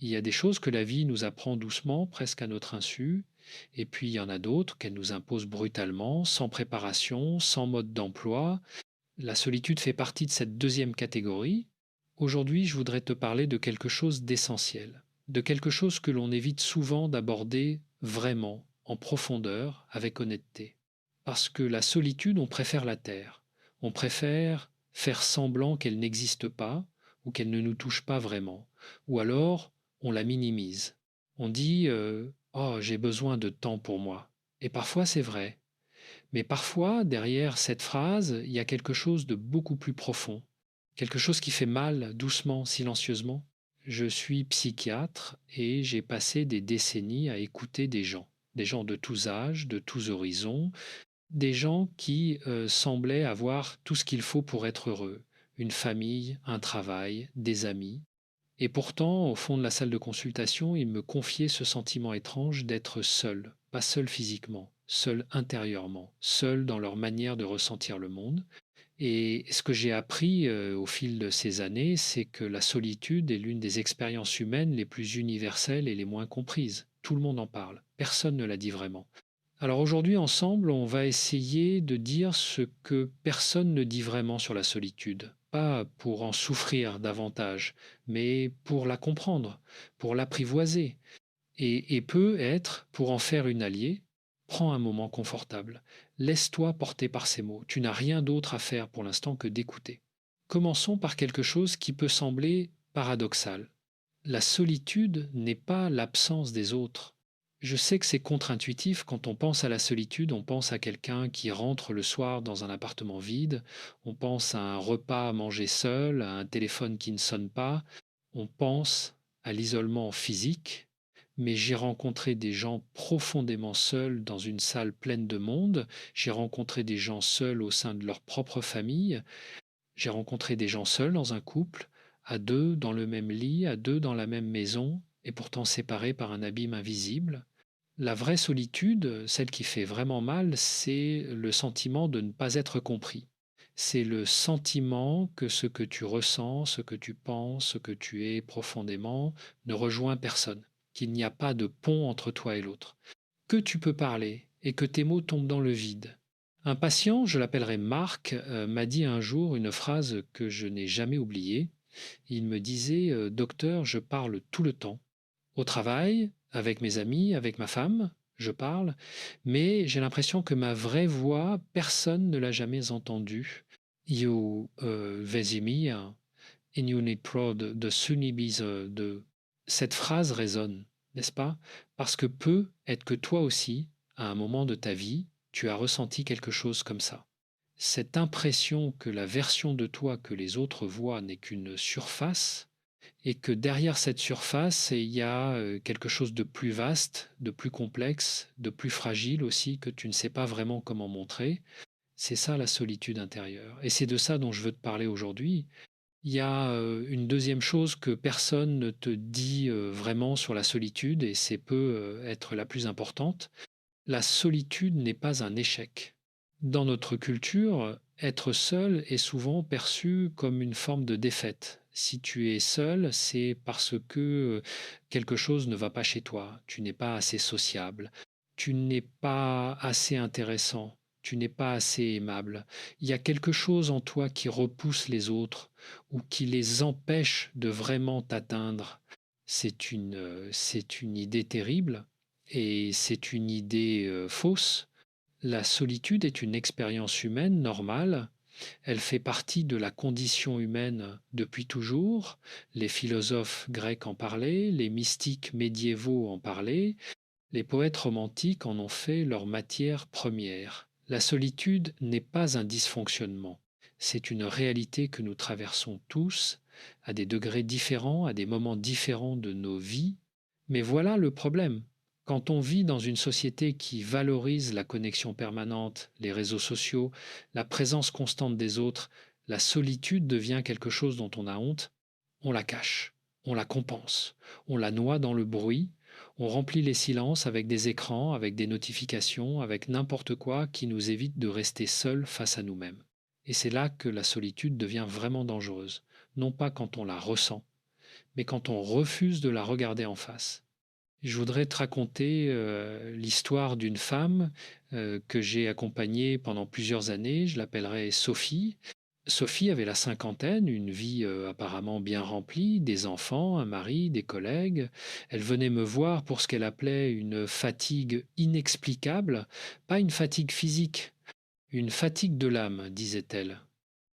Il y a des choses que la vie nous apprend doucement, presque à notre insu, et puis il y en a d'autres qu'elle nous impose brutalement, sans préparation, sans mode d'emploi. La solitude fait partie de cette deuxième catégorie. Aujourd'hui, je voudrais te parler de quelque chose d'essentiel, de quelque chose que l'on évite souvent d'aborder vraiment, en profondeur, avec honnêteté. Parce que la solitude, on préfère la taire. On préfère faire semblant qu'elle n'existe pas ou qu'elle ne nous touche pas vraiment. Ou alors, on la minimise. On dit oh, j'ai besoin de temps pour moi. Et parfois, c'est vrai. Mais parfois, derrière cette phrase, il y a quelque chose de beaucoup plus profond, quelque chose qui fait mal, doucement, silencieusement. Je suis psychiatre et j'ai passé des décennies à écouter des gens de tous âges, de tous horizons, des gens qui semblaient avoir tout ce qu'il faut pour être heureux, une famille, un travail, des amis. Et pourtant, au fond de la salle de consultation, ils me confiaient ce sentiment étrange d'être seul, pas seul physiquement, seul intérieurement, seul dans leur manière de ressentir le monde. Et ce que j'ai appris au fil de ces années, c'est que la solitude est l'une des expériences humaines les plus universelles et les moins comprises. Tout le monde en parle, personne ne l'a dit vraiment. Alors aujourd'hui, ensemble, on va essayer de dire ce que personne ne dit vraiment sur la solitude. Pas pour en souffrir davantage, mais pour la comprendre, pour l'apprivoiser, et peut être pour en faire une alliée. Prends un moment confortable. Laisse-toi porter par ces mots. Tu n'as rien d'autre à faire pour l'instant que d'écouter. Commençons par quelque chose qui peut sembler paradoxal. La solitude n'est pas l'absence des autres. Je sais que c'est contre-intuitif, quand on pense à la solitude, on pense à quelqu'un qui rentre le soir dans un appartement vide, on pense à un repas à manger seul, à un téléphone qui ne sonne pas, on pense à l'isolement physique, mais j'ai rencontré des gens profondément seuls dans une salle pleine de monde, j'ai rencontré des gens seuls au sein de leur propre famille, j'ai rencontré des gens seuls dans un couple, à deux dans le même lit, à deux dans la même maison, et pourtant séparés par un abîme invisible. La vraie solitude, celle qui fait vraiment mal, c'est le sentiment de ne pas être compris. C'est le sentiment que ce que tu ressens, ce que tu penses, ce que tu es profondément ne rejoint personne, qu'il n'y a pas de pont entre toi et l'autre, que tu peux parler et que tes mots tombent dans le vide. Un patient, je l'appellerai Marc, m'a dit un jour une phrase que je n'ai jamais oubliée. Il me disait docteur, je parle tout le temps. Au travail, avec mes amis, avec ma femme, je parle, mais j'ai l'impression que ma vraie voix, personne ne l'a jamais entendue. You Vesemia, in Unit Pro de Sunibis de cette phrase résonne, n'est-ce pas? Parce que peut être que toi aussi, à un moment de ta vie, tu as ressenti quelque chose comme ça. Cette impression que la version de toi que les autres voient n'est qu'une surface, et que derrière cette surface, il y a quelque chose de plus vaste, de plus complexe, de plus fragile aussi, que tu ne sais pas vraiment comment montrer. C'est ça la solitude intérieure. Et c'est de ça dont je veux te parler aujourd'hui. Il y a une deuxième chose que personne ne te dit vraiment sur la solitude, et c'est peut être la plus importante. La solitude n'est pas un échec. Dans notre culture, être seul est souvent perçu comme une forme de défaite. Si tu es seul, c'est parce que quelque chose ne va pas chez toi. Tu n'es pas assez sociable. Tu n'es pas assez intéressant. Tu n'es pas assez aimable. Il y a quelque chose en toi qui repousse les autres ou qui les empêche de vraiment t'atteindre. C'est une idée terrible et c'est une idée fausse. La solitude est une expérience humaine normale. Elle fait partie de la condition humaine depuis toujours. Les philosophes grecs en parlaient, les mystiques médiévaux en parlaient, les poètes romantiques en ont fait leur matière première. La solitude n'est pas un dysfonctionnement. C'est une réalité que nous traversons tous, à des degrés différents, à des moments différents de nos vies. Mais voilà le problème. Quand on vit dans une société qui valorise la connexion permanente, les réseaux sociaux, la présence constante des autres, la solitude devient quelque chose dont on a honte, on la cache, on la compense, on la noie dans le bruit, on remplit les silences avec des écrans, avec des notifications, avec n'importe quoi qui nous évite de rester seuls face à nous-mêmes. Et c'est là que la solitude devient vraiment dangereuse. Non pas quand on la ressent, mais quand on refuse de la regarder en face. Je voudrais te raconter l'histoire d'une femme que j'ai accompagnée pendant plusieurs années. Je l'appellerai Sophie. Sophie avait la cinquantaine, une vie apparemment bien remplie, des enfants, un mari, des collègues. Elle venait me voir pour ce qu'elle appelait une fatigue inexplicable, pas une fatigue physique, une fatigue de l'âme, disait-elle.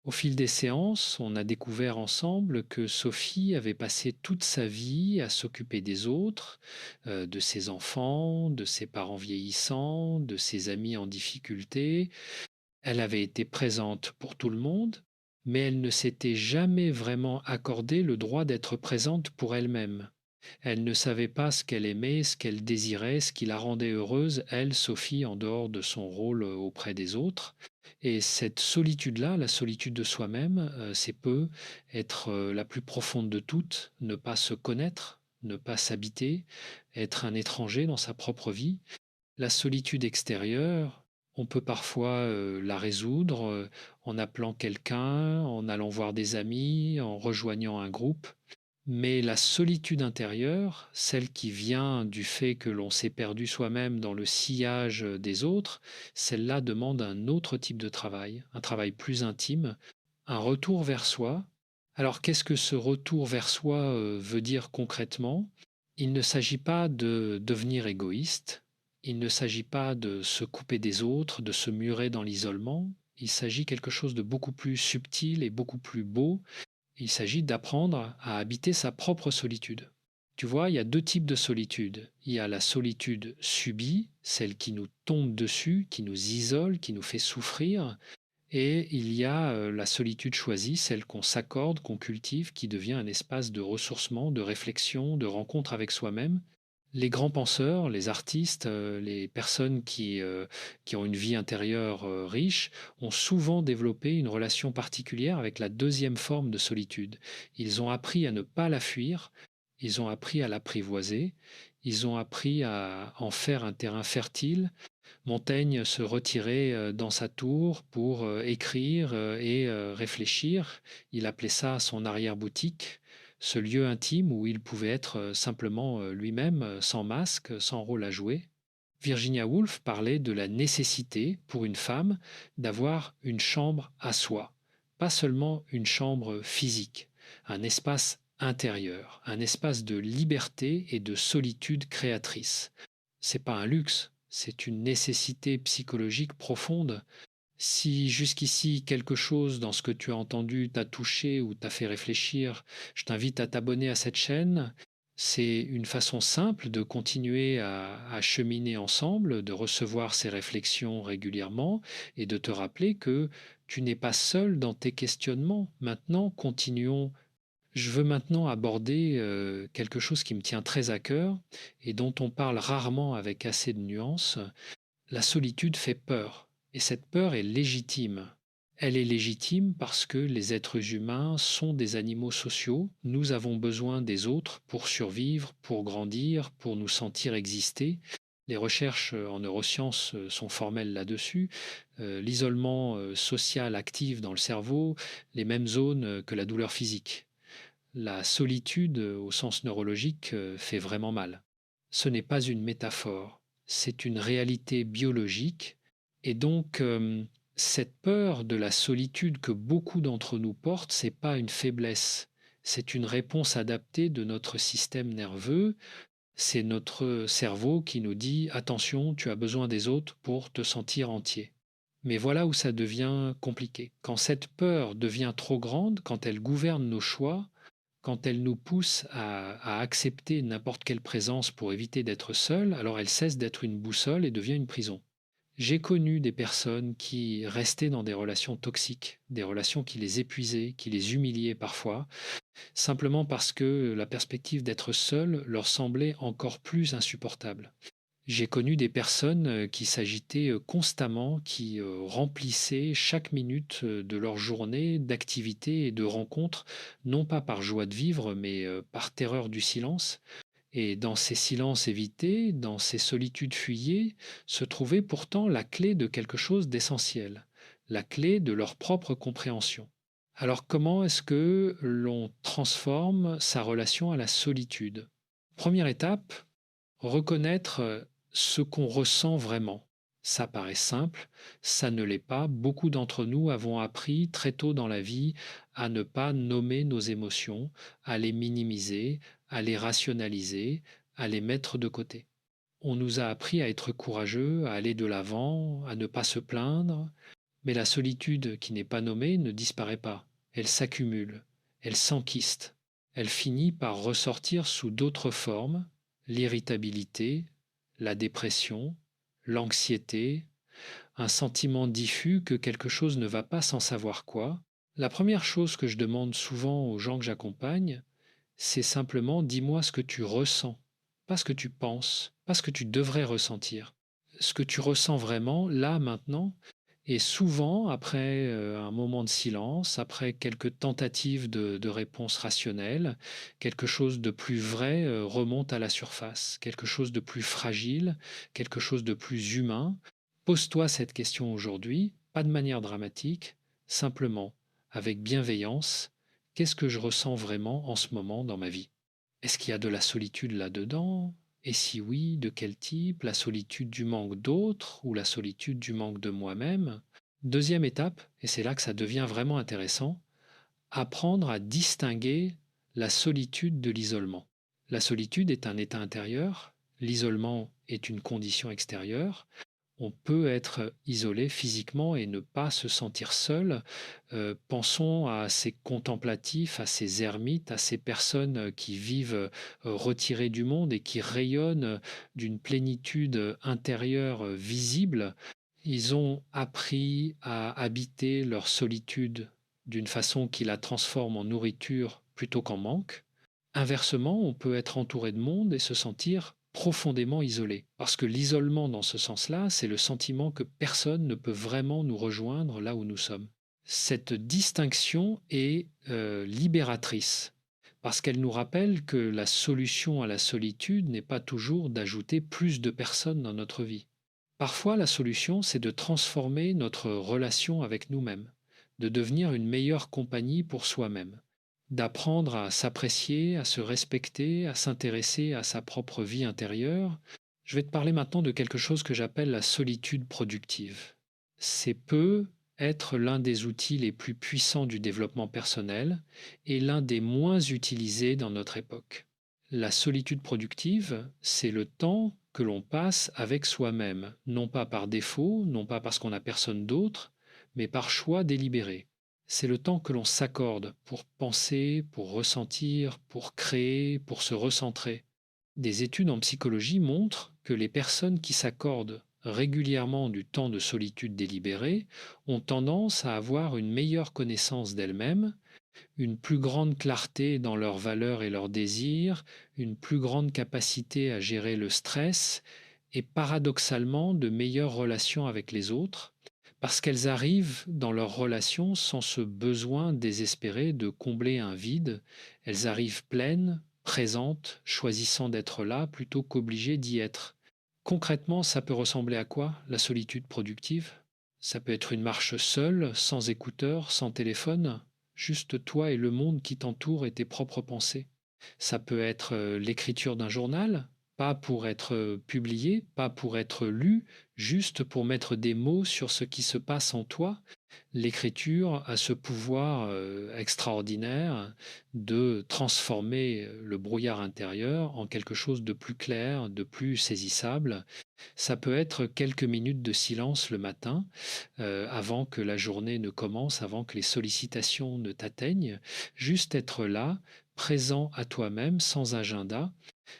Au fil des séances, on a découvert ensemble que Sophie avait passé toute sa vie à s'occuper des autres, de ses enfants, de ses parents vieillissants, de ses amis en difficulté. Elle avait été présente pour tout le monde, mais elle ne s'était jamais vraiment accordé le droit d'être présente pour elle-même. Elle ne savait pas ce qu'elle aimait, ce qu'elle désirait, ce qui la rendait heureuse, elle, Sophie, en dehors de son rôle auprès des autres. Et cette solitude-là, la solitude de soi-même, c'est peu être la plus profonde de toutes, ne pas se connaître, ne pas s'habiter, être un étranger dans sa propre vie. La solitude extérieure, on peut parfois la résoudre en appelant quelqu'un, en allant voir des amis, en rejoignant un groupe. Mais la solitude intérieure, celle qui vient du fait que l'on s'est perdu soi-même dans le sillage des autres, celle-là demande un autre type de travail, un travail plus intime, un retour vers soi. Alors qu'est-ce que ce retour vers soi veut dire concrètement? Il ne s'agit pas de devenir égoïste, il ne s'agit pas de se couper des autres, de se murer dans l'isolement, il s'agit quelque chose de beaucoup plus subtil et beaucoup plus beau. Il s'agit d'apprendre à habiter sa propre solitude. Tu vois, il y a deux types de solitude. Il y a la solitude subie, celle qui nous tombe dessus, qui nous isole, qui nous fait souffrir. Et il y a la solitude choisie, celle qu'on s'accorde, qu'on cultive, qui devient un espace de ressourcement, de réflexion, de rencontre avec soi-même. Les grands penseurs, les artistes, les personnes qui ont une vie intérieure riche, ont souvent développé une relation particulière avec la deuxième forme de solitude. Ils ont appris à ne pas la fuir, ils ont appris à l'apprivoiser, ils ont appris à en faire un terrain fertile. Montaigne se retirait dans sa tour pour écrire et réfléchir. Il appelait ça son arrière-boutique, ce lieu intime où il pouvait être simplement lui-même, sans masque, sans rôle à jouer. Virginia Woolf parlait de la nécessité pour une femme d'avoir une chambre à soi, pas seulement une chambre physique, un espace intérieur, un espace de liberté et de solitude créatrice. C'est pas un luxe, c'est une nécessité psychologique profonde. Si jusqu'ici quelque chose dans ce que tu as entendu t'a touché ou t'a fait réfléchir, je t'invite à t'abonner à cette chaîne. C'est une façon simple de continuer à cheminer ensemble, de recevoir ces réflexions régulièrement et de te rappeler que tu n'es pas seul dans tes questionnements. Maintenant, continuons. Je veux maintenant aborder quelque chose qui me tient très à cœur et dont on parle rarement avec assez de nuances. La solitude fait peur et cette peur est légitime. Elle est légitime parce que les êtres humains sont des animaux sociaux. Nous avons besoin des autres pour survivre, pour grandir, pour nous sentir exister. Les recherches en neurosciences sont formelles là-dessus. L'isolement social active dans le cerveau les mêmes zones que la douleur physique. La solitude, au sens neurologique, fait vraiment mal. Ce n'est pas une métaphore, c'est une réalité biologique. Et donc, cette peur de la solitude que beaucoup d'entre nous portent, c'est pas une faiblesse, c'est une réponse adaptée de notre système nerveux. C'est notre cerveau qui nous dit attention, tu as besoin des autres pour te sentir entier. Mais voilà où ça devient compliqué. Quand cette peur devient trop grande, quand elle gouverne nos choix, quand elle nous pousse à accepter n'importe quelle présence pour éviter d'être seul, alors elle cesse d'être une boussole et devient une prison. J'ai connu des personnes qui restaient dans des relations toxiques, des relations qui les épuisaient, qui les humiliaient parfois, simplement parce que la perspective d'être seul leur semblait encore plus insupportable. J'ai connu des personnes qui s'agitaient constamment, qui remplissaient chaque minute de leur journée d'activités et de rencontres, non pas par joie de vivre, mais par terreur du silence. Et dans ces silences évités, dans ces solitudes fuyées, se trouvait pourtant la clé de quelque chose d'essentiel, la clé de leur propre compréhension. Alors comment est-ce que l'on transforme sa relation à la solitude? Première étape, reconnaître ce qu'on ressent vraiment. Ça paraît simple, ça ne l'est pas. Beaucoup d'entre nous avons appris très tôt dans la vie à ne pas nommer nos émotions, à les minimiser, à les rationaliser, à les mettre de côté. On nous a appris à être courageux, à aller de l'avant, à ne pas se plaindre, mais la solitude qui n'est pas nommée ne disparaît pas. Elle s'accumule, elle s'enquiste, elle finit par ressortir sous d'autres formes, l'irritabilité, la dépression, l'anxiété, un sentiment diffus que quelque chose ne va pas sans savoir quoi. La première chose que je demande souvent aux gens que j'accompagne, c'est simplement dis-moi ce que tu ressens, pas ce que tu penses, pas ce que tu devrais ressentir. Ce que tu ressens vraiment, là, maintenant, et souvent, après un moment de silence, après quelques tentatives de réponse rationnelle, quelque chose de plus vrai remonte à la surface, quelque chose de plus fragile, quelque chose de plus humain. Pose-toi cette question aujourd'hui, pas de manière dramatique, simplement, avec bienveillance, qu'est-ce que je ressens vraiment en ce moment dans ma vie? Est-ce qu'il y a de la solitude là-dedans? Et si oui, de quel type? La solitude du manque d'autres ou la solitude du manque de moi-même? Deuxième étape, et c'est là que ça devient vraiment intéressant, apprendre à distinguer la solitude de l'isolement. La solitude est un état intérieur, l'isolement est une condition extérieure. On peut être isolé physiquement et ne pas se sentir seul. Pensons à ces contemplatifs, à ces ermites, à ces personnes qui vivent retirées du monde et qui rayonnent d'une plénitude intérieure visible. Ils ont appris à habiter leur solitude d'une façon qui la transforme en nourriture plutôt qu'en manque. Inversement, on peut être entouré de monde et se sentir profondément isolé. Parce que l'isolement, dans ce sens-là, c'est le sentiment que personne ne peut vraiment nous rejoindre là où nous sommes. Cette distinction est libératrice, parce qu'elle nous rappelle que la solution à la solitude n'est pas toujours d'ajouter plus de personnes dans notre vie. Parfois, la solution, c'est de transformer notre relation avec nous-mêmes, de devenir une meilleure compagnie pour soi-même, d'apprendre à s'apprécier, à se respecter, à s'intéresser à sa propre vie intérieure. Je vais te parler maintenant de quelque chose que j'appelle la solitude productive. C'est peut être l'un des outils les plus puissants du développement personnel et l'un des moins utilisés dans notre époque. La solitude productive, c'est le temps que l'on passe avec soi-même, non pas par défaut, non pas parce qu'on n'a personne d'autre, mais par choix délibéré. C'est le temps que l'on s'accorde pour penser, pour ressentir, pour créer, pour se recentrer. Des études en psychologie montrent que les personnes qui s'accordent régulièrement du temps de solitude délibérée ont tendance à avoir une meilleure connaissance d'elles-mêmes, une plus grande clarté dans leurs valeurs et leurs désirs, une plus grande capacité à gérer le stress et paradoxalement de meilleures relations avec les autres, parce qu'elles arrivent dans leurs relations sans ce besoin désespéré de combler un vide, elles arrivent pleines, présentes, choisissant d'être là plutôt qu'obligées d'y être. Concrètement, ça peut ressembler à quoi, la solitude productive? Ça peut être une marche seule, sans écouteurs, sans téléphone, juste toi et le monde qui t'entoure et tes propres pensées. Ça peut être l'écriture d'un journal, pas pour être publié, pas pour être lu, juste pour mettre des mots sur ce qui se passe en toi. L'écriture a ce pouvoir extraordinaire de transformer le brouillard intérieur en quelque chose de plus clair, de plus saisissable. Ça peut être quelques minutes de silence le matin, avant que la journée ne commence, avant que les sollicitations ne t'atteignent. Juste être là, présent à toi-même, sans agenda.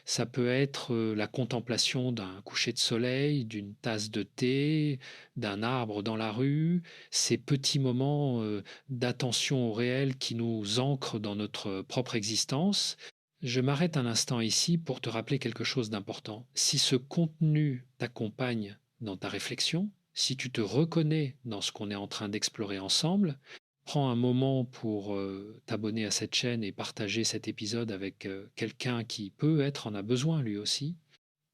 Ça peut être la contemplation d'un coucher de soleil, d'une tasse de thé, d'un arbre dans la rue, ces petits moments d'attention au réel qui nous ancrent dans notre propre existence. Je m'arrête un instant ici pour te rappeler quelque chose d'important. Si ce contenu t'accompagne dans ta réflexion, si tu te reconnais dans ce qu'on est en train d'explorer ensemble, prends un moment pour t'abonner à cette chaîne et partager cet épisode avec quelqu'un qui peut être en a besoin lui aussi.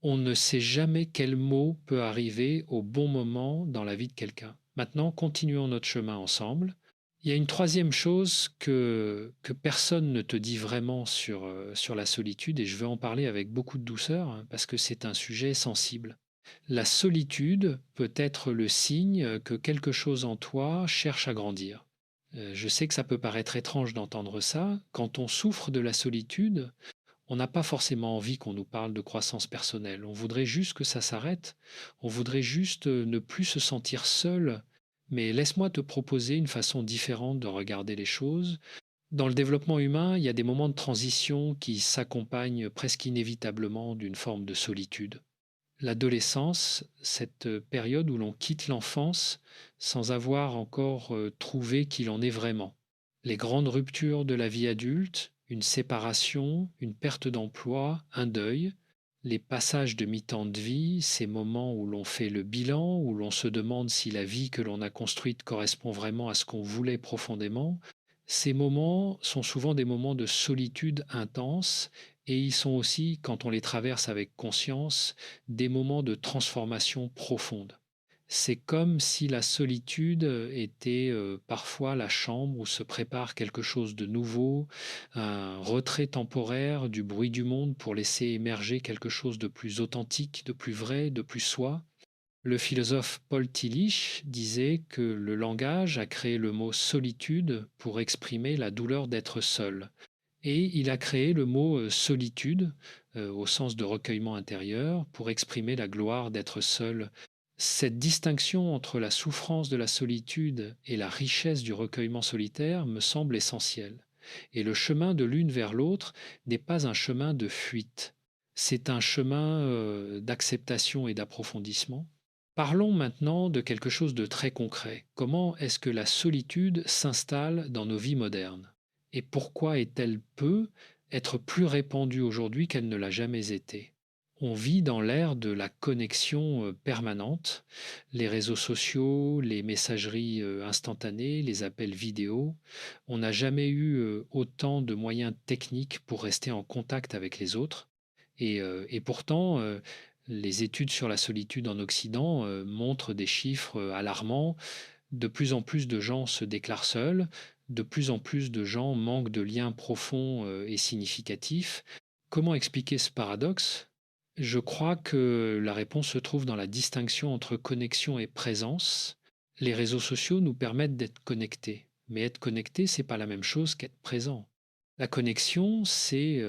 On ne sait jamais quel mot peut arriver au bon moment dans la vie de quelqu'un. Maintenant, continuons notre chemin ensemble. Il y a une troisième chose que personne ne te dit vraiment sur la solitude, et je veux en parler avec beaucoup de douceur, hein, parce que c'est un sujet sensible. La solitude peut être le signe que quelque chose en toi cherche à grandir. Je sais que ça peut paraître étrange d'entendre ça. Quand on souffre de la solitude, on n'a pas forcément envie qu'on nous parle de croissance personnelle. On voudrait juste que ça s'arrête. On voudrait juste ne plus se sentir seul. Mais laisse-moi te proposer une façon différente de regarder les choses. Dans le développement humain, il y a des moments de transition qui s'accompagnent presque inévitablement d'une forme de solitude. L'adolescence, cette période où l'on quitte l'enfance sans avoir encore trouvé qui l'on est vraiment. Les grandes ruptures de la vie adulte, une séparation, une perte d'emploi, un deuil, les passages de mi-temps de vie, ces moments où l'on fait le bilan, où l'on se demande si la vie que l'on a construite correspond vraiment à ce qu'on voulait profondément, ces moments sont souvent des moments de solitude intense et ils sont aussi, quand on les traverse avec conscience, des moments de transformation profonde. C'est comme si la solitude était parfois la chambre où se prépare quelque chose de nouveau, un retrait temporaire du bruit du monde pour laisser émerger quelque chose de plus authentique, de plus vrai, de plus soi. Le philosophe Paul Tillich disait que le langage a créé le mot solitude pour exprimer la douleur d'être seul. Et il a créé le mot solitude, au sens de recueillement intérieur, pour exprimer la gloire d'être seul. Cette distinction entre la souffrance de la solitude et la richesse du recueillement solitaire me semble essentielle. Et le chemin de l'une vers l'autre n'est pas un chemin de fuite, c'est un chemin d'acceptation et d'approfondissement. Parlons maintenant de quelque chose de très concret. Comment est-ce que la solitude s'installe dans nos vies modernes? Et pourquoi est-elle peut être plus répandue aujourd'hui qu'elle ne l'a jamais été? On vit dans l'ère de la connexion permanente, les réseaux sociaux, les messageries instantanées, les appels vidéo. On n'a jamais eu autant de moyens techniques pour rester en contact avec les autres. Et pourtant, les études sur la solitude en Occident montrent des chiffres alarmants. De plus en plus de gens se déclarent seuls, de plus en plus de gens manquent de liens profonds et significatifs. Comment expliquer ce paradoxe? Je crois que la réponse se trouve dans la distinction entre connexion et présence. Les réseaux sociaux nous permettent d'être connectés, mais être connecté, c'est pas la même chose qu'être présent. La connexion, c'est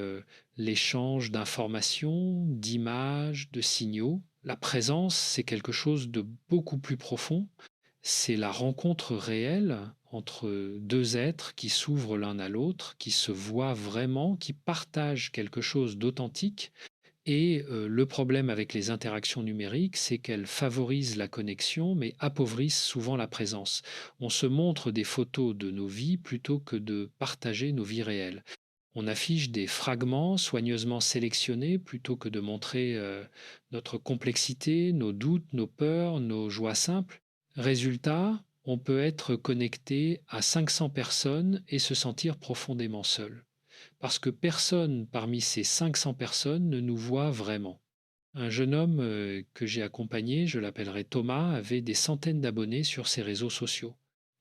l'échange d'informations, d'images, de signaux. La présence, c'est quelque chose de beaucoup plus profond. C'est la rencontre réelle entre deux êtres qui s'ouvrent l'un à l'autre, qui se voient vraiment, qui partagent quelque chose d'authentique. Et le problème avec les interactions numériques, c'est qu'elles favorisent la connexion, mais appauvrissent souvent la présence. On se montre des photos de nos vies plutôt que de partager nos vies réelles. On affiche des fragments soigneusement sélectionnés plutôt que de montrer notre complexité, nos doutes, nos peurs, nos joies simples. Résultat, on peut être connecté à 500 personnes et se sentir profondément seul. Parce que personne parmi ces 500 personnes ne nous voit vraiment. Un jeune homme que j'ai accompagné, je l'appellerai Thomas, avait des centaines d'abonnés sur ses réseaux sociaux.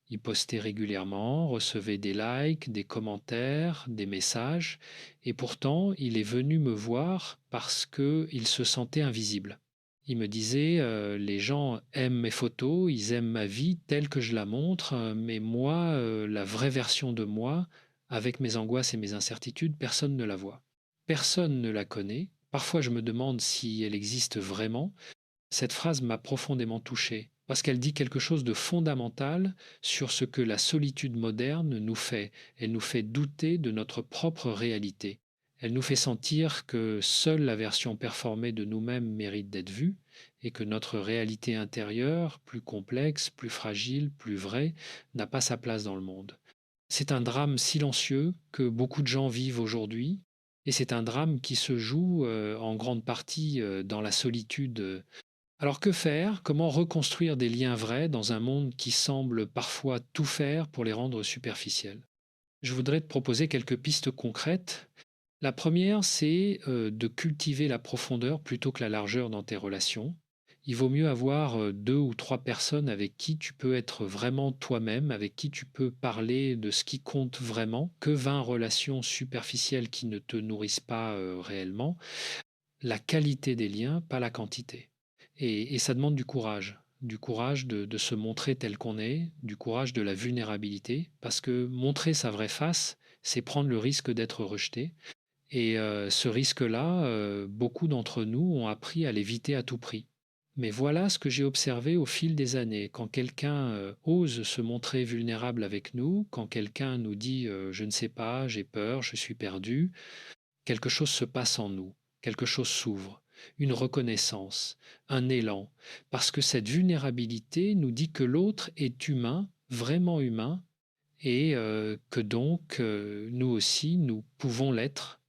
Il postait régulièrement, recevait des likes, des commentaires, des messages, et pourtant il est venu me voir parce qu'il se sentait invisible. Il me disait, les gens aiment mes photos, ils aiment ma vie telle que je la montre, mais moi, la vraie version de moi, avec mes angoisses et mes incertitudes, personne ne la voit. Personne ne la connaît. Parfois je me demande si elle existe vraiment. Cette phrase m'a profondément touché, parce qu'elle dit quelque chose de fondamental sur ce que la solitude moderne nous fait. Elle nous fait douter de notre propre réalité. Elle nous fait sentir que seule la version performée de nous-mêmes mérite d'être vue et que notre réalité intérieure, plus complexe, plus fragile, plus vraie, n'a pas sa place dans le monde. C'est un drame silencieux que beaucoup de gens vivent aujourd'hui et c'est un drame qui se joue en grande partie dans la solitude. Alors que faire? Comment reconstruire des liens vrais dans un monde qui semble parfois tout faire pour les rendre superficiels? Je voudrais te proposer quelques pistes concrètes. La première, c'est de cultiver la profondeur plutôt que la largeur dans tes relations. Il vaut mieux avoir 2 ou 3 personnes avec qui tu peux être vraiment toi-même, avec qui tu peux parler de ce qui compte vraiment, que 20 relations superficielles qui ne te nourrissent pas, réellement. La qualité des liens, pas la quantité. Et ça demande du courage de se montrer tel qu'on est, du courage de la vulnérabilité, parce que montrer sa vraie face, c'est prendre le risque d'être rejeté. Et ce risque-là, beaucoup d'entre nous ont appris à l'éviter à tout prix. Mais voilà ce que j'ai observé au fil des années. Quand quelqu'un ose se montrer vulnérable avec nous, quand quelqu'un nous dit je ne sais pas, j'ai peur, je suis perdu, quelque chose se passe en nous, quelque chose s'ouvre, une reconnaissance, un élan, parce que cette vulnérabilité nous dit que l'autre est humain, vraiment humain, et que donc nous aussi, nous pouvons l'être.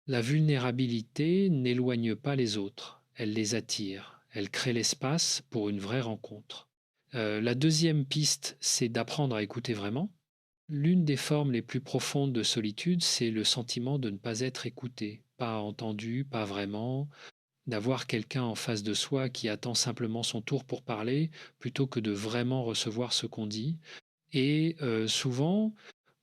La vulnérabilité n'éloigne pas les autres, elle les attire, elle crée l'espace pour une vraie rencontre. La deuxième piste, c'est d'apprendre à écouter vraiment. L'une des formes les plus profondes de solitude, c'est le sentiment de ne pas être écouté, pas entendu, pas vraiment, d'avoir quelqu'un en face de soi qui attend simplement son tour pour parler, plutôt que de vraiment recevoir ce qu'on dit. Et souvent,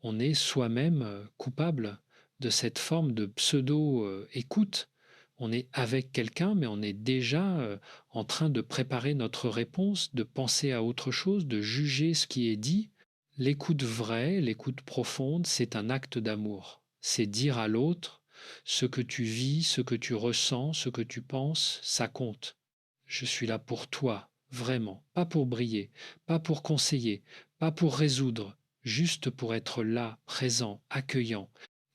on est soi-même coupable de cette forme de pseudo-écoute. On est avec quelqu'un, mais on est déjà en train de préparer notre réponse, de penser à autre chose, de juger ce qui est dit. L'écoute vraie, l'écoute profonde, c'est un acte d'amour. C'est dire à l'autre ce que tu vis, ce que tu ressens, ce que tu penses, ça compte. Je suis là pour toi, vraiment, pas pour briller, pas pour conseiller, pas pour résoudre, juste pour être là, présent, accueillant.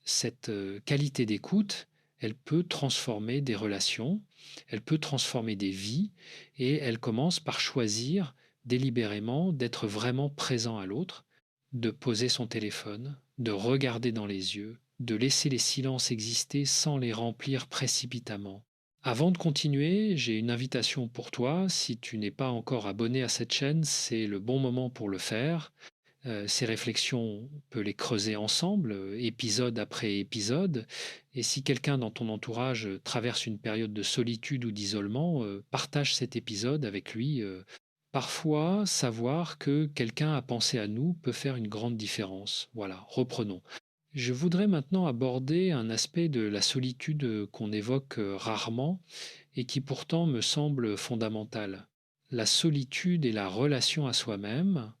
Cette qualité d'écoute, elle peut transformer des relations, elle peut transformer des vies, et elle commence par choisir délibérément d'être vraiment présent à l'autre, de poser son téléphone, de regarder dans les yeux, de laisser les silences exister sans les remplir précipitamment. Avant de continuer, j'ai une invitation pour toi. Si tu n'es pas encore abonné à cette chaîne, c'est le bon moment pour le faire. Ces réflexions, on peut les creuser ensemble, épisode après épisode. Et si quelqu'un dans ton entourage traverse une période de solitude ou d'isolement, partage cet épisode avec lui. Parfois, savoir que quelqu'un a pensé à nous peut faire une grande différence. Voilà, reprenons. Je voudrais maintenant aborder un aspect de la solitude qu'on évoque rarement et qui pourtant me semble fondamental. La solitude et la relation à soi-même.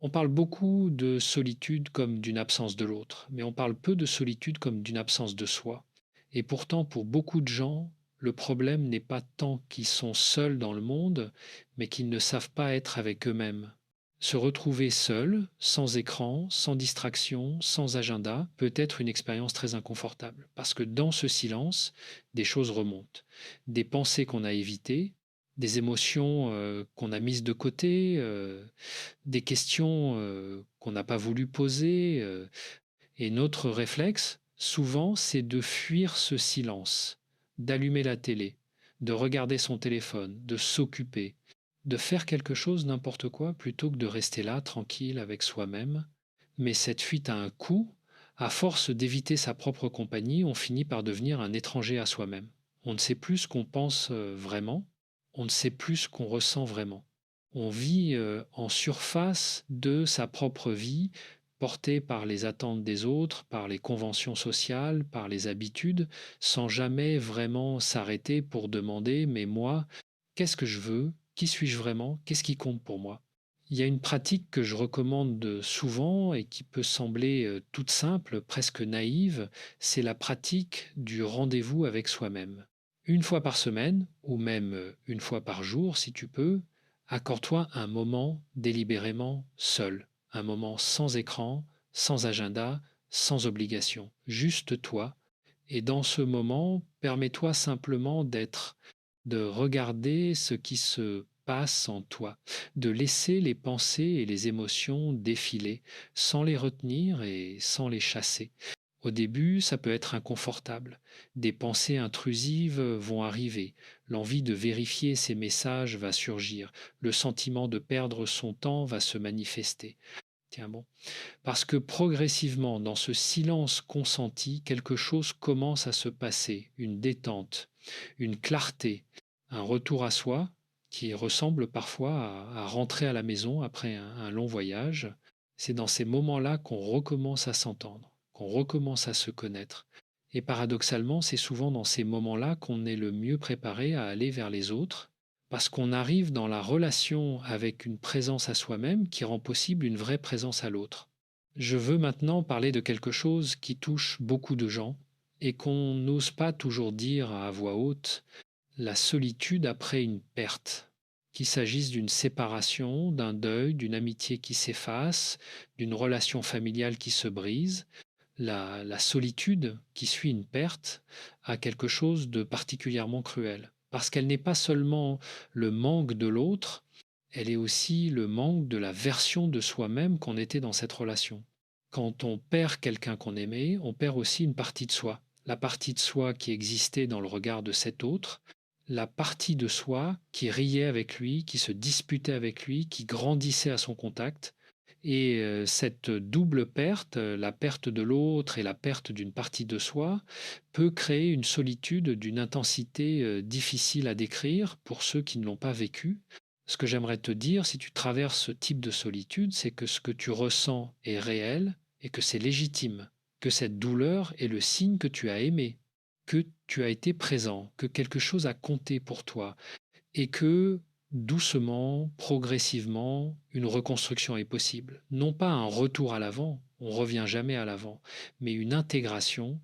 On parle beaucoup de solitude comme d'une absence de l'autre, mais on parle peu de solitude comme d'une absence de soi. Et pourtant, pour beaucoup de gens, le problème n'est pas tant qu'ils sont seuls dans le monde, mais qu'ils ne savent pas être avec eux-mêmes. Se retrouver seul, sans écran, sans distraction, sans agenda, peut être une expérience très inconfortable, parce que dans ce silence, des choses remontent, des pensées qu'on a évitées, des émotions qu'on a mises de côté, des questions qu'on n'a pas voulu poser. Et notre réflexe, souvent, c'est de fuir ce silence, d'allumer la télé, de regarder son téléphone, de s'occuper, de faire quelque chose, n'importe quoi, plutôt que de rester là, tranquille, avec soi-même. Mais cette fuite a un coût. À force d'éviter sa propre compagnie, on finit par devenir un étranger à soi-même. On ne sait plus ce qu'on pense vraiment, on ne sait plus ce qu'on ressent vraiment. On vit en surface de sa propre vie, porté par les attentes des autres, par les conventions sociales, par les habitudes, sans jamais vraiment s'arrêter pour demander mais moi, qu'est-ce que je veux? Qui suis-je vraiment? Qu'est-ce qui compte pour moi? Il y a une pratique que je recommande souvent et qui peut sembler toute simple, presque naïve, c'est la pratique du rendez-vous avec soi-même. Une fois par semaine, ou même une fois par jour si tu peux, accorde-toi un moment délibérément seul, un moment sans écran, sans agenda, sans obligation, juste toi. Et dans ce moment, permets-toi simplement d'être, de regarder ce qui se passe en toi, de laisser les pensées et les émotions défiler, sans les retenir et sans les chasser. Au début, ça peut être inconfortable. Des pensées intrusives vont arriver. L'envie de vérifier ces messages va surgir. Le sentiment de perdre son temps va se manifester. Tiens bon. Parce que progressivement, dans ce silence consenti, quelque chose commence à se passer. Une détente, une clarté, un retour à soi. qui ressemble parfois à rentrer à la maison après un long voyage. C'est dans ces moments-là qu'on recommence à s'entendre, qu'on recommence à se connaître. Et paradoxalement, c'est souvent dans ces moments-là qu'on est le mieux préparé à aller vers les autres, parce qu'on arrive dans la relation avec une présence à soi-même qui rend possible une vraie présence à l'autre. Je veux maintenant parler de quelque chose qui touche beaucoup de gens et qu'on n'ose pas toujours dire à voix haute, la solitude après une perte. Qu'il s'agisse d'une séparation, d'un deuil, d'une amitié qui s'efface, d'une relation familiale qui se brise, la solitude qui suit une perte a quelque chose de particulièrement cruel. Parce qu'elle n'est pas seulement le manque de l'autre, elle est aussi le manque de la version de soi-même qu'on était dans cette relation. Quand on perd quelqu'un qu'on aimait, on perd aussi une partie de soi. La partie de soi qui existait dans le regard de cet autre, la partie de soi qui riait avec lui, qui se disputait avec lui, qui grandissait à son contact. Et cette double perte, la perte de l'autre et la perte d'une partie de soi, peut créer une solitude d'une intensité difficile à décrire pour ceux qui ne l'ont pas vécu. Ce que j'aimerais te dire, si tu traverses ce type de solitude, c'est que ce que tu ressens est réel et que c'est légitime, que cette douleur est le signe que tu as aimé, que tu as été présent, que quelque chose a compté pour toi et que doucement, progressivement, une reconstruction est possible. Non pas un retour à l'avant, on revient jamais à l'avant, mais une intégration,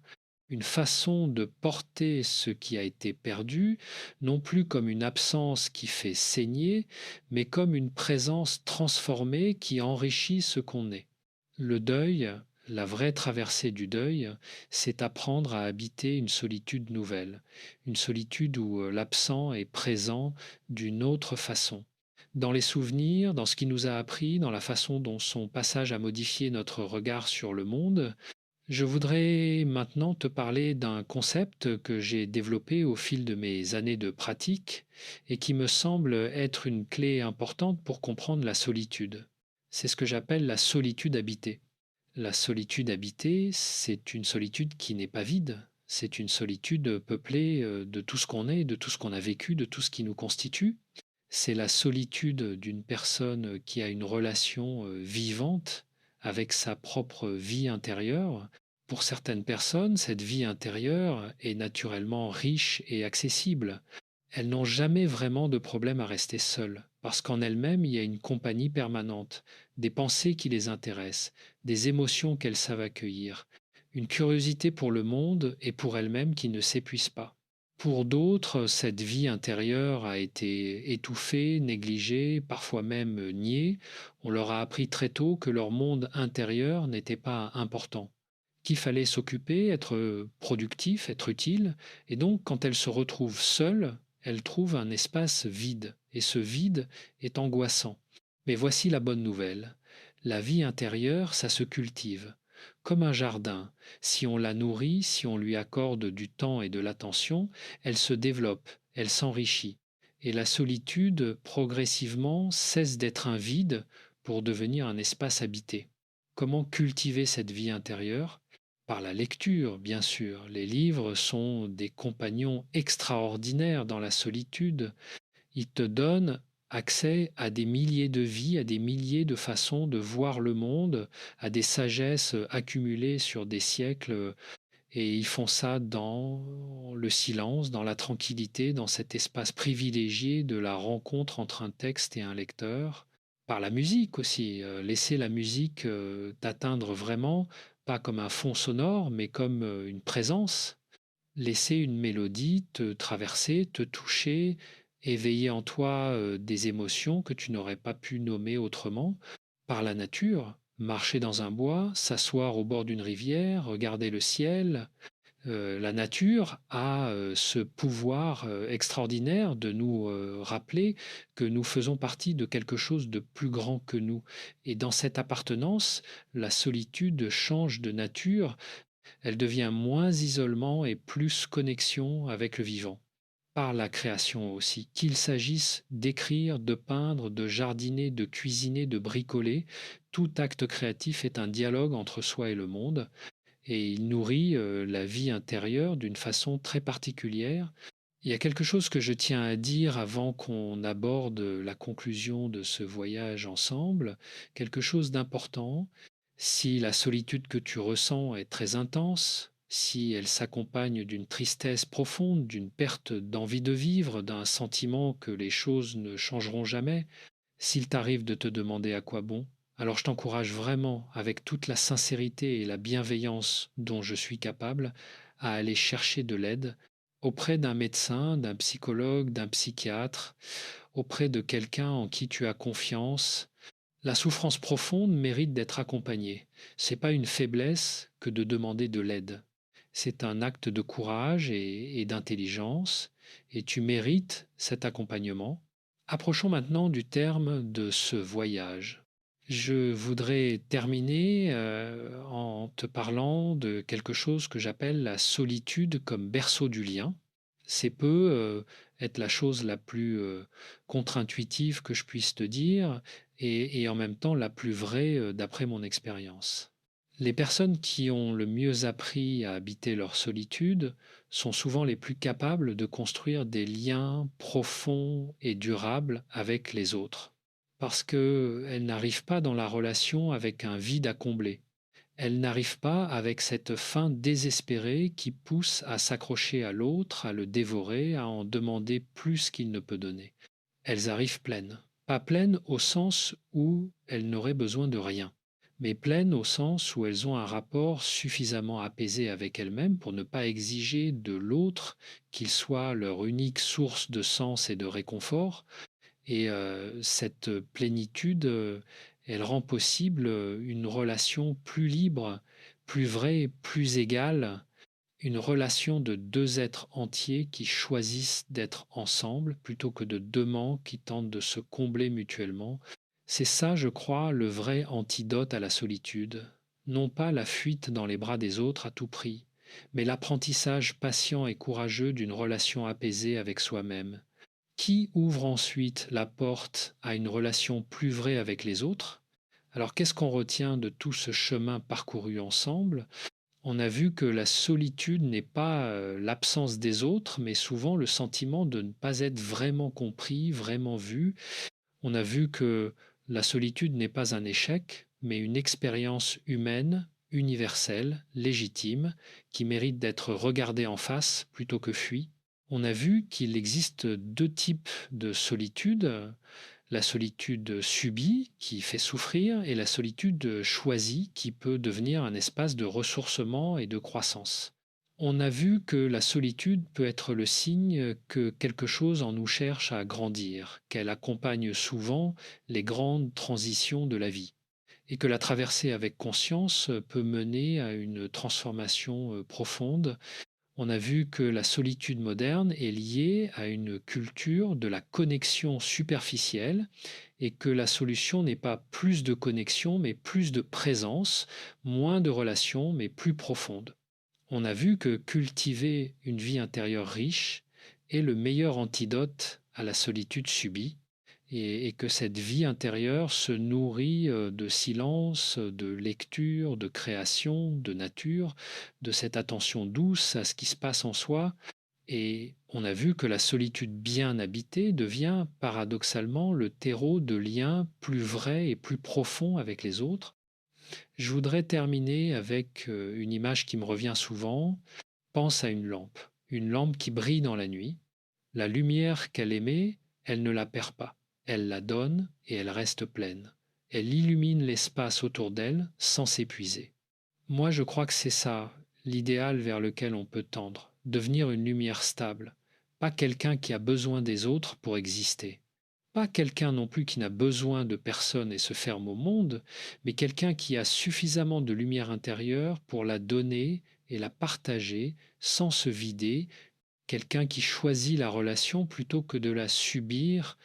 une façon de porter ce qui a été perdu, non plus comme une absence qui fait saigner, mais comme une présence transformée qui enrichit ce qu'on est. Le deuil, la vraie traversée du deuil, c'est apprendre à habiter une solitude nouvelle, une solitude où l'absent est présent d'une autre façon. Dans les souvenirs, dans ce qui nous a appris, dans la façon dont son passage a modifié notre regard sur le monde, je voudrais maintenant te parler d'un concept que j'ai développé au fil de mes années de pratique et qui me semble être une clé importante pour comprendre la solitude. C'est ce que j'appelle la solitude habitée. La solitude habitée, c'est une solitude qui n'est pas vide. C'est une solitude peuplée de tout ce qu'on est, de tout ce qu'on a vécu, de tout ce qui nous constitue. C'est la solitude d'une personne qui a une relation vivante avec sa propre vie intérieure. Pour certaines personnes, cette vie intérieure est naturellement riche et accessible. Elles n'ont jamais vraiment de problème à rester seules, parce qu'en elles-mêmes, il y a une compagnie permanente, des pensées qui les intéressent, des émotions qu'elles savent accueillir, une curiosité pour le monde et pour elles-mêmes qui ne s'épuise pas. Pour d'autres, cette vie intérieure a été étouffée, négligée, parfois même niée. On leur a appris très tôt que leur monde intérieur n'était pas important, qu'il fallait s'occuper, être productif, être utile, et donc quand elles se retrouvent seules, elles trouvent un espace vide, et ce vide est angoissant. Mais voici la bonne nouvelle. La vie intérieure, ça se cultive. Comme un jardin, si on la nourrit, si on lui accorde du temps et de l'attention, elle se développe, elle s'enrichit. Et la solitude, progressivement, cesse d'être un vide pour devenir un espace habité. Comment cultiver cette vie intérieure? Par la lecture, bien sûr. Les livres sont des compagnons extraordinaires dans la solitude. Ils te donnent accès à des milliers de vies, à des milliers de façons de voir le monde, à des sagesses accumulées sur des siècles. Et ils font ça dans le silence, dans la tranquillité, dans cet espace privilégié de la rencontre entre un texte et un lecteur. Par la musique aussi, laisser la musique t'atteindre vraiment, pas comme un fond sonore, mais comme une présence. Laisser une mélodie te traverser, te toucher, éveiller en toi des émotions que tu n'aurais pas pu nommer autrement. Par la nature, marcher dans un bois, s'asseoir au bord d'une rivière, regarder le ciel, la nature a ce pouvoir extraordinaire de nous rappeler que nous faisons partie de quelque chose de plus grand que nous. Et dans cette appartenance, la solitude change de nature, elle devient moins isolement et plus connexion avec le vivant. Par la création aussi, qu'il s'agisse d'écrire, de peindre, de jardiner, de cuisiner, de bricoler, tout acte créatif est un dialogue entre soi et le monde et il nourrit la vie intérieure d'une façon très particulière Il y a quelque chose que je tiens à dire avant qu'on aborde la conclusion de ce voyage ensemble, quelque chose d'important. Si la solitude que tu ressens est très intense, si elle s'accompagne d'une tristesse profonde, d'une perte d'envie de vivre, d'un sentiment que les choses ne changeront jamais, s'il t'arrive de te demander à quoi bon, alors je t'encourage vraiment, avec toute la sincérité et la bienveillance dont je suis capable, à aller chercher de l'aide auprès d'un médecin, d'un psychologue, d'un psychiatre, auprès de quelqu'un en qui tu as confiance. La souffrance profonde mérite d'être accompagnée. C'est pas une faiblesse que de demander de l'aide. C'est un acte de courage et d'intelligence, et tu mérites cet accompagnement. Approchons maintenant du terme de ce voyage. Je voudrais terminer en te parlant de quelque chose que j'appelle la solitude comme berceau du lien. C'est peu être la chose la plus contre-intuitive que je puisse te dire et en même temps la plus vraie d'après mon expérience. Les personnes qui ont le mieux appris à habiter leur solitude sont souvent les plus capables de construire des liens profonds et durables avec les autres, parce qu'elles n'arrivent pas dans la relation avec un vide à combler. Elles n'arrivent pas avec cette faim désespérée qui pousse à s'accrocher à l'autre, à le dévorer, à en demander plus qu'il ne peut donner. Elles arrivent pleines. Pas pleines au sens où elles n'auraient besoin de rien, mais pleines au sens où elles ont un rapport suffisamment apaisé avec elles-mêmes pour ne pas exiger de l'autre qu'il soit leur unique source de sens et de réconfort. Et cette plénitude, elle rend possible une relation plus libre, plus vraie, plus égale, une relation de deux êtres entiers qui choisissent d'être ensemble plutôt que de deux manques qui tentent de se combler mutuellement. C'est ça, je crois, le vrai antidote à la solitude. Non pas la fuite dans les bras des autres à tout prix, mais l'apprentissage patient et courageux d'une relation apaisée avec soi-même, qui ouvre ensuite la porte à une relation plus vraie avec les autres. Alors qu'est-ce qu'on retient de tout ce chemin parcouru ensemble? On a vu que la solitude n'est pas l'absence des autres, mais souvent le sentiment de ne pas être vraiment compris, vraiment vu. On a vu que la solitude n'est pas un échec, mais une expérience humaine, universelle, légitime, qui mérite d'être regardée en face plutôt que fuie. On a vu qu'il existe deux types de solitude, la solitude subie qui fait souffrir et la solitude choisie qui peut devenir un espace de ressourcement et de croissance. On a vu que la solitude peut être le signe que quelque chose en nous cherche à grandir, qu'elle accompagne souvent les grandes transitions de la vie et que la traverser avec conscience peut mener à une transformation profonde. On a vu que la solitude moderne est liée à une culture de la connexion superficielle et que la solution n'est pas plus de connexion mais plus de présence, moins de relations mais plus profondes. On a vu que cultiver une vie intérieure riche est le meilleur antidote à la solitude subie et que cette vie intérieure se nourrit de silence, de lecture, de création, de nature, de cette attention douce à ce qui se passe en soi. Et on a vu que la solitude bien habitée devient paradoxalement le terreau de liens plus vrais et plus profonds avec les autres. Je voudrais terminer avec une image qui me revient souvent. Pense à une lampe qui brille dans la nuit. La lumière qu'elle émet, elle ne la perd pas. Elle la donne et elle reste pleine. Elle illumine l'espace autour d'elle sans s'épuiser. Moi, je crois que c'est ça, l'idéal vers lequel on peut tendre, devenir une lumière stable, pas quelqu'un qui a besoin des autres pour exister, pas quelqu'un non plus qui n'a besoin de personne et se ferme au monde, mais quelqu'un qui a suffisamment de lumière intérieure pour la donner et la partager sans se vider, quelqu'un qui choisit la relation plutôt que de la subir.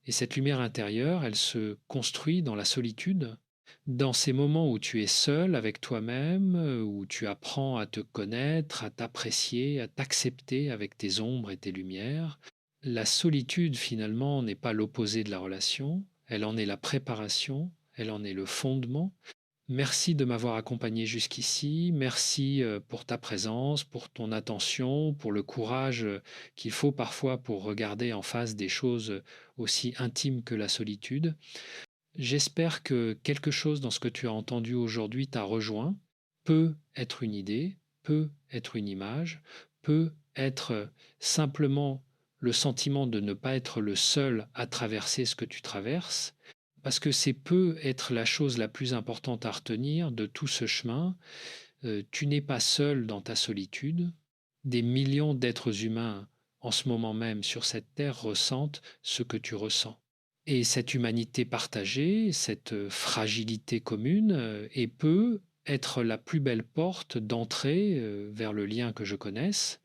Et cette lumière intérieure, elle se construit dans la solitude, dans ces moments où tu es seul avec toi-même, où tu apprends à te connaître, à t'apprécier, à t'accepter avec tes ombres et tes lumières. La solitude, finalement, n'est pas l'opposé de la relation, elle en est la préparation, elle en est le fondement. Merci de m'avoir accompagné jusqu'ici. Merci pour ta présence, pour ton attention, pour le courage qu'il faut parfois pour regarder en face des choses aussi intimes que la solitude. J'espère que quelque chose dans ce que tu as entendu aujourd'hui t'a rejoint, peut être une idée, peut être une image, peut être simplement le sentiment de ne pas être le seul à traverser ce que tu traverses, parce que c'est peut être la chose la plus importante à retenir de tout ce chemin. Tu n'es pas seul dans ta solitude. Des millions d'êtres humains en ce moment même sur cette terre ressentent ce que tu ressens. Et cette humanité partagée, cette fragilité commune, et peut être la plus belle porte d'entrée vers le lien que je connaisse.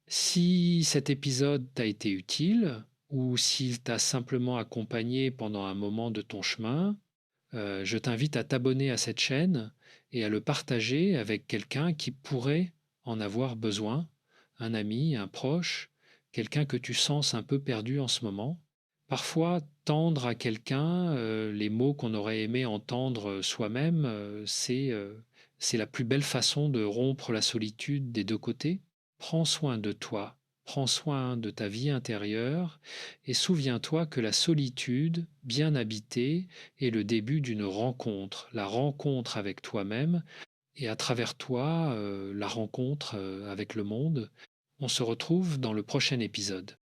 Si cet épisode t'a été utile, ou s'il t'a simplement accompagné pendant un moment de ton chemin, je t'invite à t'abonner à cette chaîne et à le partager avec quelqu'un qui pourrait en avoir besoin, un ami, un proche, quelqu'un que tu sens un peu perdu en ce moment. Parfois, tendre à quelqu'un les mots qu'on aurait aimé entendre soi-même, c'est la plus belle façon de rompre la solitude des deux côtés. Prends soin de toi, prends soin de ta vie intérieure et souviens-toi que la solitude, bien habitée, est le début d'une rencontre, la rencontre avec toi-même et à travers toi, la rencontre avec le monde. On se retrouve dans le prochain épisode.